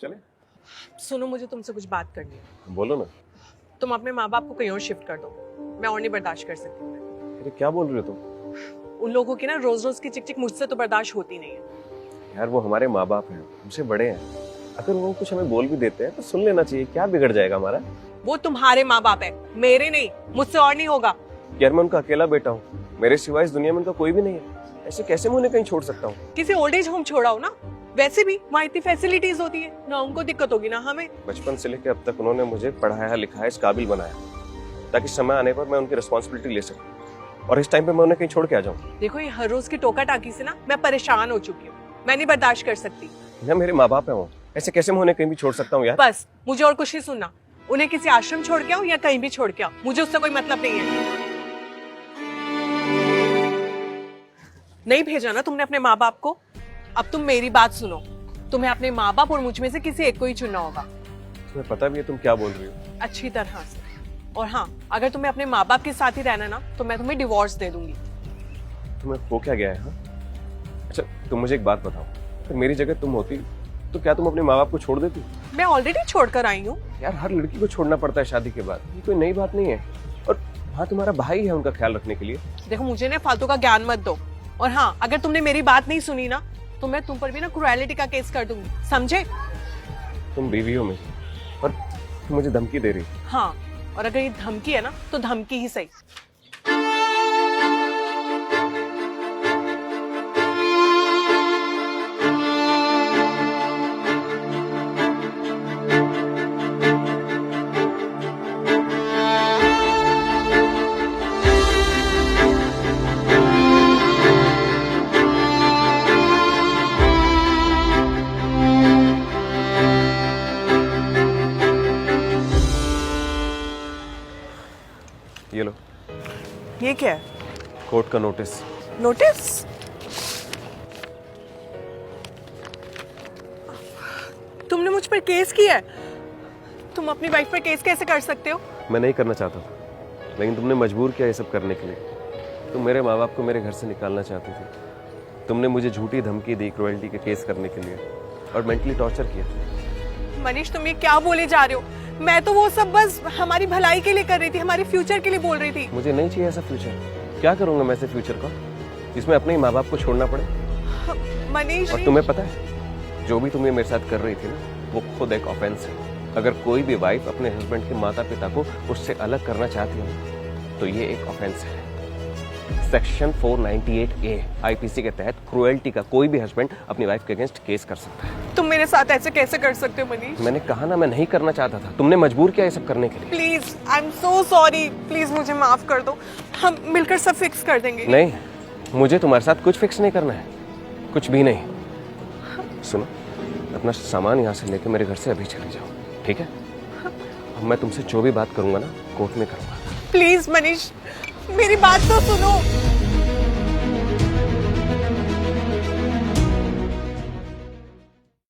चले? सुनो, मुझे तुमसे कुछ बात करनी है। बोलो ना। तुम अपने माँ बाप को कहीं और शिफ्ट कर दो, मैं और नहीं बर्दाश्त कर सकती हूँ। अरे क्या बोल रही हो तुम? उन लोगों की ना रोज रोज की चिक चिक मुझसे तो बर्दाश्त होती नहीं है। यार वो हमारे माँ बाप हैं, हमसे बड़े हैं। अगर वो कुछ हमें बोल भी देते हैं तो सुन लेना चाहिए, क्या बिगड़ जाएगा हमारा? वो तुम्हारे माँ बाप है, मेरे नहीं, मुझसे और नहीं होगा। यार मैं उनका अकेला बेटा हूँ, मेरे सिवाय इस दुनिया में उनका कोई भी नहीं है। ऐसे कैसे मैं उन्हें कहीं छोड़ सकता हूँ? किसी ओल्ड एज होम छोड़ाओ ना, वैसे भी वहाँ इतनी फैसिलिटीज होती है, ना उनको दिक्कत होगी ना हमें। बचपन से लेकर अब तक उन्होंने मुझे पढ़ाया लिखाया, इस काबिल बनाया ताकि समय आने पर मैं उनकी रिस्पॉन्सिबिलिटी ले सकूं, और इस टाइम पे मैं उन्हें कहीं छोड़ के आ जाऊं। देखो, ये हर रोज की टोका टाकी से ना मैं परेशान हो चुकी हूँ, मैं नहीं बर्दाश्त कर सकती। ना मेरे माँ बाप है वो, ऐसे कैसे मैं उन्हें कहीं भी छोड़ सकता हूँ यार? बस मुझे और कुछ नहीं सुनना, उन्हें किसी आश्रम छोड़ के आओ या कहीं भी छोड़ के आओ, मुझे उससे कोई मतलब नहीं है। नहीं भेजा ना तुमने अपने माँ बाप को, अब तुम मेरी बात सुनो, तुम्हें अपने माँ बाप और मुझ में से किसी एक को ही चुनना होगा। तुम्हें पता भी है तुम क्या बोल रही हो? अच्छी तरह से। और हाँ, अगर तुम्हें अपने माँ बाप के साथ ही रहना ना, तो मैं तुम्हें डिवोर्स दे दूंगी। तुम्हें हो क्या गया है? हाँ, अच्छा तुम मुझे एक बात बताओ, अगर मेरी जगह तुम होती तो क्या तुम अपने माँ बाप को छोड़ देती? मैं ऑलरेडी छोड़ कर आई हूँ। यार हर लड़की को छोड़ना पड़ता है शादी के बाद, ये कोई नई बात नहीं है। और हाँ, तुम्हारा भाई है उनका ख्याल रखने के लिए। देखो, मुझे ना फालतू का ज्ञान मत दो, और हाँ, अगर तुमने मेरी बात नहीं सुनी ना, तो मैं तुम पर भी ना क्रुएलिटी का केस कर दूंगी, समझे? तुम बीवी हो मेरी, और तुम मुझे धमकी दे रही हो। हाँ, और अगर ये धमकी है ना, तो धमकी ही सही। ये लो, ये क्या है? कोर्ट का नोटिस। नोटिस? तुमने मुझ पर केस किया है? तुम अपनी वाइफ पर केस कैसे कर सकते हो? मैं नहीं करना चाहता था, लेकिन तुमने मजबूर किया ये सब करने के लिए। तुम मेरे माँ बाप को मेरे घर से निकालना चाहती थी। तुमने मुझे झूठी धमकी दी क्रुएल्टी के केस करने के लिए, और मेंटली टॉर्चर किया। मनीष, तुम ये क्या बोले जा रहे हो? मैं तो वो सब बस हमारी भलाई के लिए कर रही थी, हमारे फ्यूचर के लिए बोल रही थी। मुझे नहीं चाहिए ऐसा फ्यूचर। क्या करूंगा मैं ऐसे फ्यूचर का जिसमें अपने ही माँ बाप को छोड़ना पड़े? मनीष, और तुम्हें पता है, जो भी तुम ये मेरे साथ कर रही थी ना, वो खुद एक ऑफेंस है। अगर कोई भी वाइफ अपने हस्बैंड के माता पिता को उससे अलग करना चाहती है तो ये एक ऑफेंस है। सेक्शन 498A आईपीसी के तहत क्रुएल्टी का कोई भी हस्बैंड अपनी वाइफ के अगेंस्ट केस कर सकता है। तुम मेरे साथ ऐसे कैसे कर सकते हो मनीष? मैंने कहा ना, मैं नहीं करना चाहता था, तुमने मजबूर किया ये सब करने के लिए। Please, I am so sorry, please मुझे माफ कर दो, हम मिलकर सब फिक्स कर देंगे। नहीं, मुझे तुम्हारे साथ कुछ फिक्स नहीं करना है, कुछ भी नहीं। सुनो, अपना सामान यहाँ से लेके मेरे घर से अभी चले जाओ, ठीक है? अब मैं तुमसे जो भी बात करूंगा ना, कोर्ट में करूंगा। प्लीज मनीष, मेरी बात तो सुनो।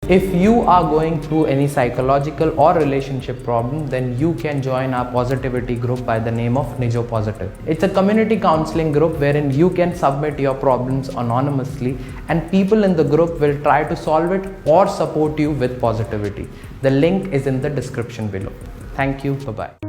If you are going through any psychological or relationship problem, then you can join our positivity group by the name of Nijo Positive. It's a community counseling group wherein you can submit your problems anonymously and people in the group will try to solve it or support you with positivity. The link is in the description below. Thank you. Bye-bye.